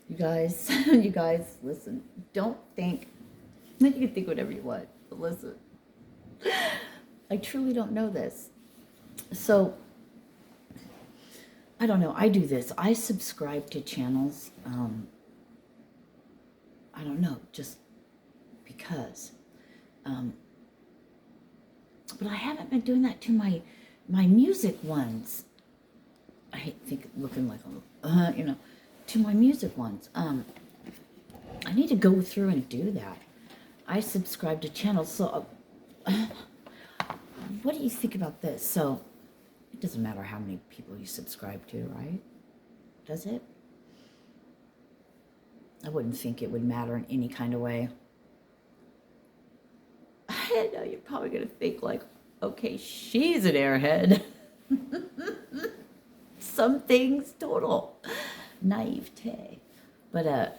You guys, you guys, listen. Don't think, you can think whatever you want, but listen. I truly don't know this. So, I don't know. I do this. I subscribe to channels. I don't know, just because. But I haven't been doing that to my music ones. I hate looking like to my music ones. I need to go through and do that. I subscribe to channels, so what do you think about this? So it doesn't matter how many people you subscribe to, right? Does it? I wouldn't think it would matter in any kind of way. I know you're probably going to think like, okay, she's an airhead. Some things, total naivete. But, I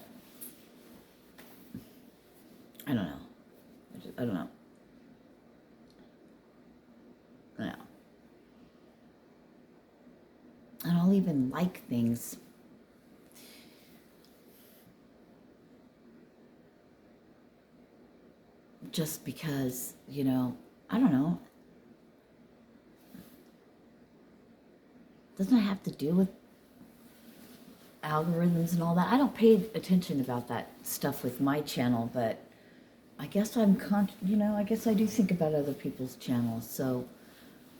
don't know. I don't know. Yeah. And I'll even like things. Just because, I don't know. Doesn't it have to do with algorithms and all that? I don't pay attention about that stuff with my channel, but I guess I guess I do think about other people's channels. So,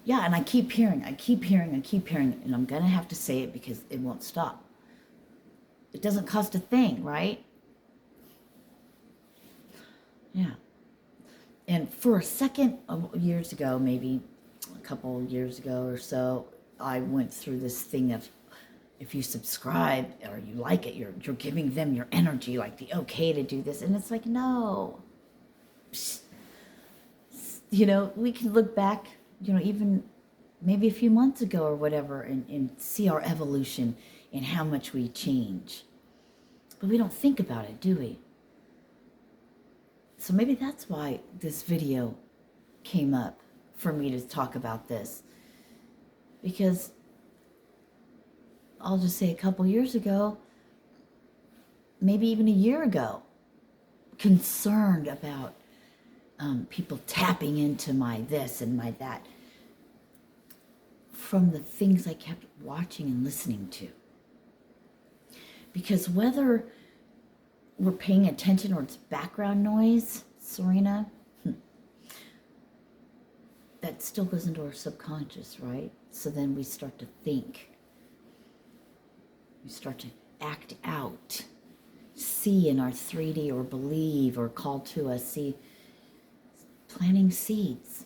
yeah, and I keep hearing, and I'm going to have to say it because it won't stop. It doesn't cost a thing, right? Yeah. And for a second, years ago, maybe a couple years ago or so, I went through this thing of, if you subscribe or you like it, you're giving them your energy, like the okay to do this. And it's like, no. We can look back, even maybe a few months ago or whatever, and see our evolution and how much we change. But we don't think about it, do we? So maybe that's why this video came up for me to talk about this. Because I'll just say a couple years ago, maybe even a year ago, concerned about people tapping into my this and my that from the things I kept watching and listening to. Because whether we're paying attention or it's background noise, Sirena, that still goes into our subconscious, right? So then we start to think. We start to act out, see in our 3D or believe or call to us, see, planting seeds.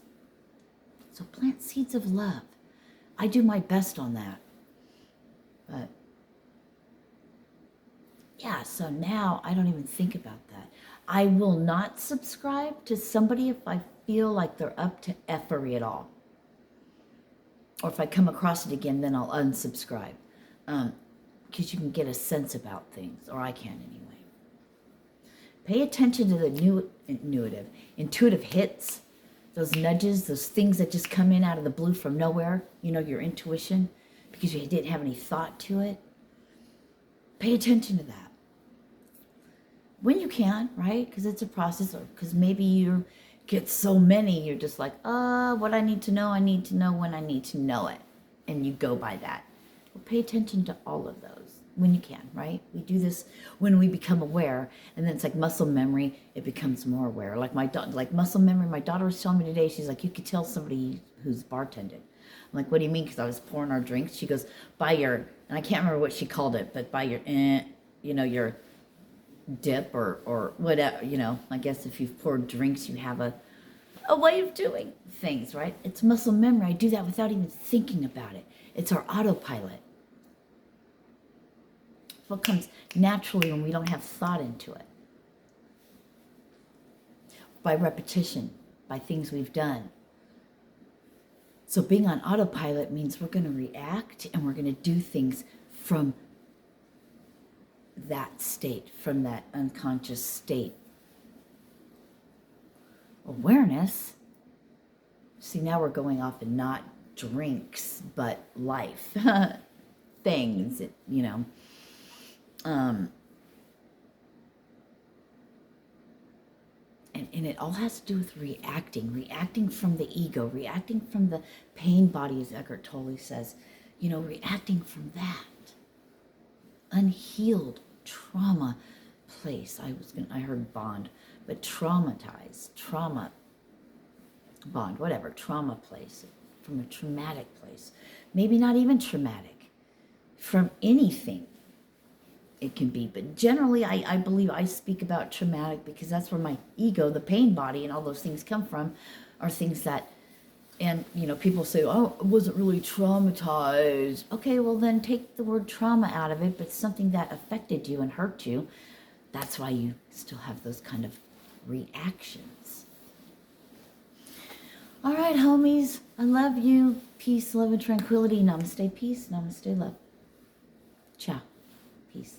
So plant seeds of love. I do my best on that. But yeah, so now I don't even think about that. I will not subscribe to somebody if I feel like they're up to effery at all. Or if I come across it again, then I'll unsubscribe. Because you can get a sense about things, or I can anyway. Pay attention to the intuitive hits, those nudges, those things that just come in out of the blue from nowhere, your intuition, because you didn't have any thought to it. Pay attention to that. When you can, right? Because it's a process, or because maybe you get so many, you're just like, what I need to know when I need to know it. And you go by that. Well, pay attention to all of those when you can, right? We do this when we become aware, and then it's like muscle memory, it becomes more aware. Like muscle memory, my daughter was telling me today, she's like, you could tell somebody who's bartended. I'm like, what do you mean? Because I was pouring our drinks. She goes, by your, and I can't remember what she called it, but by your, your dip or whatever, I guess if you've poured drinks, you have a way of doing things, right? It's muscle memory. I do that without even thinking about it. It's our autopilot. What comes naturally when we don't have thought into it. By repetition, by things we've done. So being on autopilot means we're going to react and we're going to do things from that state, from that unconscious state. Awareness, see, now we're going off and not drinks, but life, things, And it all has to do with reacting from the ego, reacting from the pain body, as Eckhart Tolle says, reacting from that unhealed trauma place. I heard bond, but traumatized, trauma, bond, whatever, trauma place, from a traumatic place. Maybe not even traumatic, from anything it can be. But generally, I believe I speak about traumatic because that's where my ego, the pain body, and all those things come from, are things that, and people say, oh, I wasn't really traumatized. Okay, well then take the word trauma out of it, but something that affected you and hurt you. That's why you still have those kind of reactions. All right, homies, I love you. Peace, love, and tranquility. Namaste, peace. Namaste, love. Ciao. Peace.